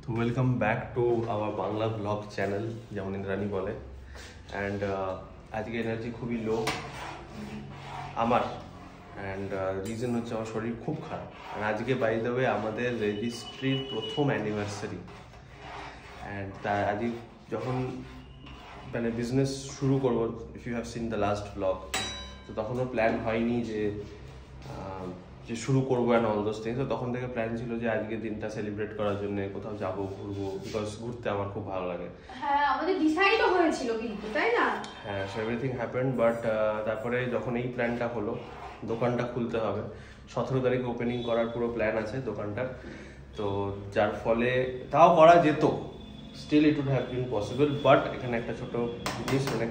তো welcome back to our Bangla blog channel, যেমন ইন্দ্রাণী বলে। অ্যান্ড আজকে এনার্জি খুবই লো আমার, অ্যান্ড রিজন হচ্ছে আমার শরীর খুব খারাপ। আর আজকে বাই দ্য ওয়ে আমাদের রেজিস্ট্রির প্রথম অ্যানিভার্সারি। অ্যান্ড আজকে যখন মানে বিজনেস শুরু করবো, if you have seen the last blog, তো তখনও প্ল্যান হয়নি যে শুরু করবো অ্যান্ড অল দোজ থিংস। তো তখন থেকে প্ল্যান ছিল যে আজকে দিনটা সেলিব্রেট করার জন্য কোথাও যাবো, ঘুরবো, বিকজ ঘুরতে আমার খুব ভালো লাগে। হ্যাঁ, আমাদের ডিসাইডও হয়েছিল কিন্তু, তাই না? হ্যাঁ, সো এভরিথিং হ্যাপেন্ড, বাট তারপরে যখন এই প্ল্যানটা হলো, দোকানটা খুলতে হবে, 17 তারিখে ওপেনিং করার পুরো প্ল্যান আছে দোকানটার। তো যার ফলে তাও করা যেত, still it would have been possible, but এখানে একটা ছোট জিনিস, মানে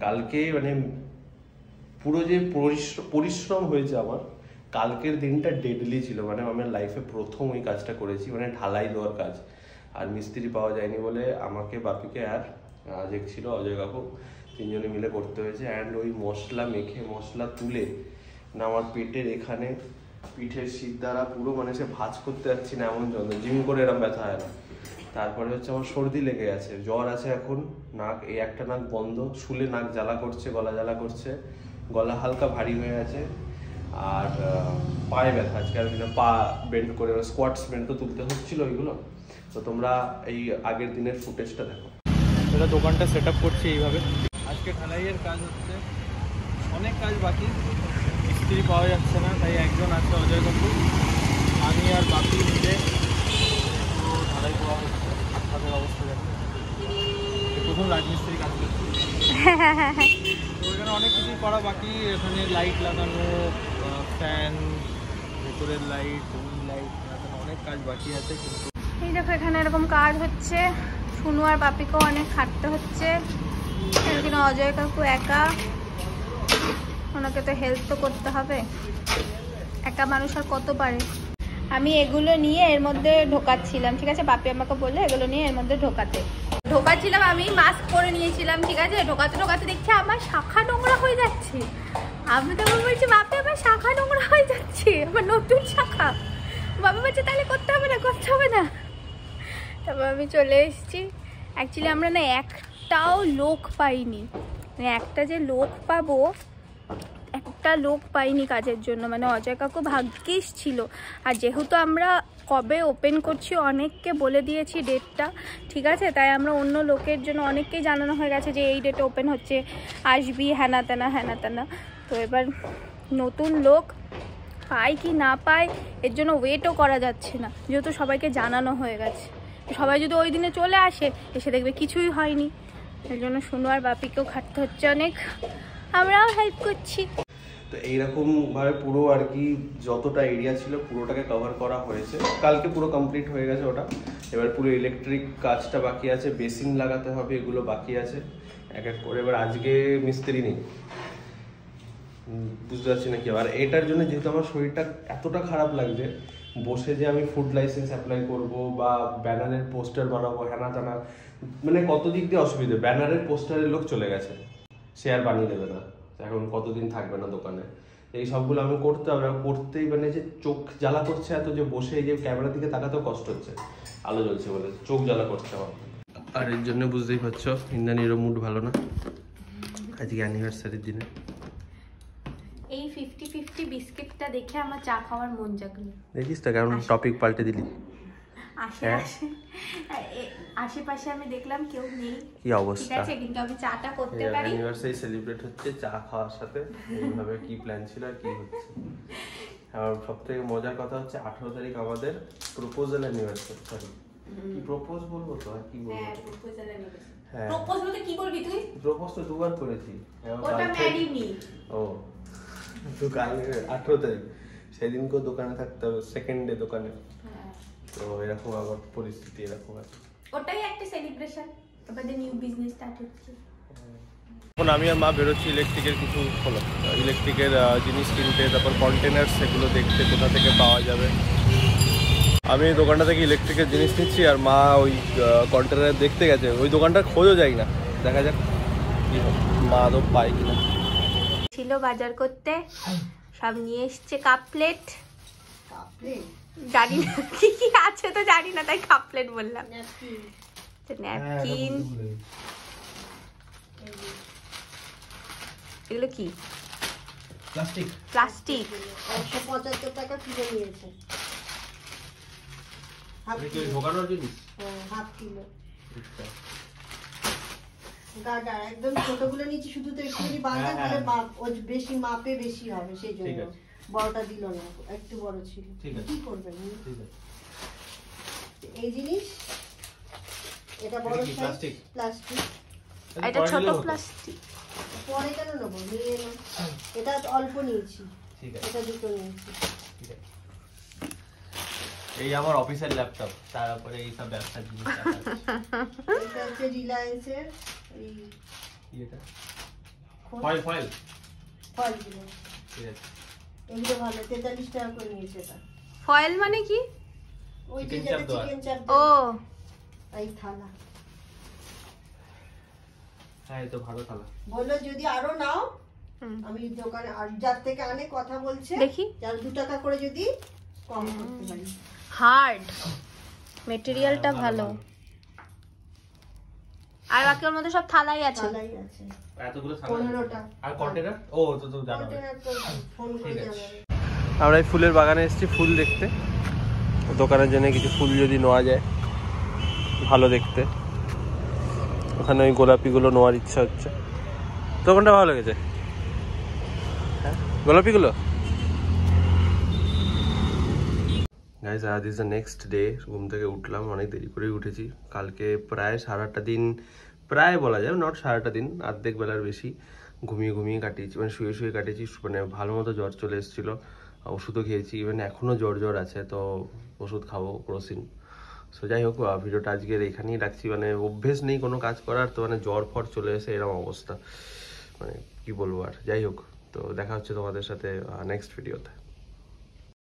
কালকে মানে পুরো যে পরিশ্রম হয়েছে আমার, কালকের দিনটা ডেডলি ছিল। মানে আমার লাইফে প্রথম ওই কাজটা করেছি, মানে ঢালাই দেওয়ার কাজ। আর মিস্ত্রি পাওয়া যায়নি বলে আমাকে, বাপিকে আর যে ছিল অজয় কাকু, তিনজনে মিলে করতে হয়েছে। অ্যান্ড ওই মশলা মেখে, মশলা তুলে না আমার পেটের এখানে, পিঠের শীত দ্বারা পুরো মানে সে ভাঁজ করতে যাচ্ছি না, এমন যন্ত্র, জিম করে এরম ব্যথা হয় না। তারপরে হচ্ছে আমার সর্দি লেগে গেছে, জ্বর আছে এখন, নাক এই একটা নাক বন্ধ, শুলে নাক জ্বালা করছে, গলা জ্বালা করছে, গলা হালকা ভারী হয়ে আছে, আর পায়ে ব্যথা আজকে। আর পা বেন্ড করে স্কোয়াটস বেন্ড তো তুলতে হচ্ছিল ওইগুলো। তো তোমরা এই আগের দিনের ফুটেজটা দেখো। এটা দোকানটা সেট আপ করছি এইভাবে। আজকে ঢালাইয়ের কাজ হচ্ছে, অনেক কাজ বাকি, মিস্ত্রি পাওয়া যাচ্ছে না, তাই একজন আছে অজয় কাকু, আমি আর বাকি মিলে তো ঢালাই করা হচ্ছে। হাতের অবস্থা দেখো, প্রথম রাজমিস্ত্রি কাজ করছি। তো এখানে অনেক কিছুই করা বাকি, এখানে লাইট লাগানো, ফ্যান, ভেতরের লাইট, রুম লাইট লাগানো, অনেক কাজ বাকি আছে। কিন্তু এই দেখো এখানে এরকম কাজ হচ্ছে, শুনু আর বাপিকেও অনেক খাটতে হচ্ছে, কিন্তু অজয় কাকু একা, ওনাকে তো হেল্প তো করতে হবে, একা মানুষ আর কত পারে। আমি এগুলো নিয়ে এর মধ্যে ঢোকাচ্ছিলাম, ঠিক আছে? বাপি আমাকে বললো এগুলো নিয়ে এর মধ্যে ঢোকাচ্ছিলাম, আমি মাস্ক পরে নিয়েছিলাম, ঠিক আছে? ঢোকাতে দেখছি আমার শাখা নোংরা হয়ে যাচ্ছে। আমি তো বলছি বাপি আমার শাখা নোংরা হয়ে যাচ্ছে, আমার নতুন শাখা। বাবা বলছে তাহলে করতে হবে না। তারপর আমি চলে এসেছি। অ্যাকচুয়ালি আমরা না একটাও লোক পাইনি, মানে একটা যে লোক পাবো, একটা লোক পাইনি কাজের জন্য। মানে অজয় কাকু ভাগ্যিস ছিল। আর যেহেতু আমরা কবে ওপেন করছি অনেককে বলে দিয়েছি ডেটটা, ঠিক আছে? তাই আমরা অন্য লোকের জন্য অনেককেই জানানো হয়ে গেছে যে এই ডেটে ওপেন হচ্ছে, আসবি, হ্যানা তেনা। তো এবার নতুন লোক পাই কি না পাই এর জন্য ওয়েটও করা যাচ্ছে না, যেহেতু সবাইকে জানানো হয়ে গেছে। সবাই যদি ওই দিনে চলে এসে দেখবে কিছুই হয়নি। এর জন্য শুনু আর বাপিকেও খাটতে হচ্ছে অনেক, আমরাও হেল্প করছি। তো এইরকম ভাবে পুরো আর কি যতটা এরিয়া ছিল পুরোটাকে কভার করা হয়েছে, কালকে পুরো কমপ্লিট হয়ে গেছে ওটা। এবার পুরো ইলেকট্রিক কাজটা বাকি আছে, বেসিন লাগাতে হবে, এগুলো বাকি আছে এক এক করে। এবার আজকে মিস্ত্রি নেই, বুঝতে পারছি না কি। আর এটার জন্য যেহেতু আমার শরীরটা এতটা খারাপ লাগছে, বসে যে আমি ফুড লাইসেন্স অ্যাপ্লাই করব বা ব্যানারের পোস্টার বানাবো, হ্যানা টানা, মানে কত দিক দিয়ে অসুবিধা। ব্যানারের পোস্টারের লোক চলে গেছে, সে আর বানিয়ে দেবে না, এখন কতদিন থাকবে না দোকানে। এই সবগুলো আমি করতে হবে, করতেই মানে যে চোখ জ্বালা করছে এত, যে বসে এই যে ক্যামেরার দিকে তাকাতেও কষ্ট হচ্ছে, আলো জ্বলছে বলে চোখ জ্বালা করছে আমার। আর এর জন্য বুঝতেই পারছো ইন্দ্রাণীরও মুড ভালো না আজকে অ্যানিভার্সারির দিনে। এই 50-50 বিস্কিটটা দেখে আমার চা খাওয়ার মন জাগলো। দেখিস তো কেমন টপিক পাল্টে দিলি। আশেপাশে আমি দেখলাম কেউ নেই, কি অবস্থা, ঠিক আছে? কিন্তু আমি চাটা করতে পারি। অ্যানিভার্সারি সেলিব্রেট হচ্ছে চা খাওয়ার সাথে, এইভাবে কি প্ল্যান ছিল আর কি হচ্ছে। আর সবথেকে মজার কথা হচ্ছে 18 তারিখ আমাদের প্রপোজাল অ্যানিভার্সারি। সরি, কি প্রপোজ বলবো তো আর কি বলবো? হ্যাঁ, প্রপোজাল অ্যানিভার্সারি। হ্যাঁ, প্রপোজ বলতে কি করবি তুই? প্রপোজ তো দুবার করেছি। ওটা ম্যারি মি। ও, তো কাল 18 তারিখ, সেদিনকে দোকানে থাকতে হবে, সেকেন্ড ডে দোকানে। তো এরকম আবার পরিস্থিতি এরকম আছে, ওটাই একটা সেলিব্রেশন, আমাদের নিউ বিজনেস স্টার্ট হচ্ছে। এখন আমি আর মা বেরোচ্ছি ইলেকট্রিকের কিছু হলো, ইলেকট্রিকের জিনিস কিনতে, তারপর কন্টেনার সেগুলো দেখতে কোথা থেকে পাওয়া যাবে। আমি এই দোকানটা থেকে ইলেকট্রিকের জিনিস নিচ্ছি, আর মা ওই কন্টেনার দেখতে গেছে। ওই দোকানটা খোঁজও যায় না, দেখা যাক কি মা আদৌ পায় কিনা। ছিল বাজার করতে, সব নিয়ে এসছে কাপ প্লেট। জানি না কি কি আছে তো জানি না, তাই কাপ প্লেট বললাম। ন্যাপকিন, এগুলো কি? প্লাস্টিক। প্লাস্টিক। 175 টাকা কিলো নিয়েছে। ঢোকানোর জিনিস? হাফ কিলো গার্ডার, একদম ছোটগুলো নিচে শুধু তো একটু বাঁধা, তাহলে মাপ ও বেশি মাপে বেশি হবে, সেই জন্য বড়টা দিল না, একটু বড় ছিল। কি করবেন? এই জিনিস এটা বড় প্লাস্টিক, প্লাস্টিক এটা ছোট প্লাস্টিক। পরে কেন নেবো, নিয়ে এলাম। এটা অল্প নিয়েছি, এটা দুটো নিয়েছি। এই আমার অফিসের ল্যাপটপ, তারপরে এই সব ব্যবসার জিনিস। এটা হচ্ছে রিলায়েন্সের এই এটা ফয়েল ফয়েল ফয়েলগুলো, ঠিক আছে। এগুলো ভালো, 43 টাকা করে নিয়েছে। এটা ফয়েল মানে কি? ওই যে যেটা চিকেন চাপ। ও এই থালা, হ্যাঁ তো ভালো থালা। বললো যদি আরো নাও, আমি দোকানে আর যার থেকে আনে কথা বলছে, দেখি যার 2 টাকা করে যদি কম করতে পারি। হার্ড মেটেরিয়ালটা ভালো। আর বাকি ওর মধ্যে সব থালাই আছে। থালাই আছে এতগুলো থালা, 15টা। আর কন্টেনার? ও তো তো জানা হবে। কন্টেনার তো ফোন করে জানাবে। আমরা এই ফুলের বাগানে এসেছি ফুল দেখতে, দোকানের জন্য কিছু ফুল যদি নেওয়া যায় ভালো দেখতে। ওখানে ওই গোলাপিগুলো নেওয়ার ইচ্ছা হচ্ছে। দোকানটা ভালো লেগেছে, হ্যাঁ গোলাপিগুলো। গাইজ আজ ইজ দ্য নেক্সট ডে। ঘুম থেকে উঠলাম, অনেক দেরি করেই উঠেছি। কালকে প্রায় সারাটা দিন, প্রায় বলা যায় নট সারাটা দিন, অর্ধেক বেলার বেশি ঘুমিয়ে ঘুমিয়ে কাটিয়েছি, মানে শুয়ে শুয়ে কাটিয়েছি। মানে ভালো মতো জ্বর চলে এসেছিলো, ওষুধও খেয়েছি, ইভেন এখনও জ্বর আছে, তো ওষুধ খাবো ক্রোসিন। সো যাই হোক, ভিডিওটা আজকের এখানেই রাখছি। মানে অভ্যেস নেই কোনো কাজ করার, তো মানে জ্বর ফর চলে এসে এরকম অবস্থা, মানে কি বলবো আর। যাই হোক, তো দেখা হচ্ছে তোমাদের সাথে নেক্সট ভিডিওতে।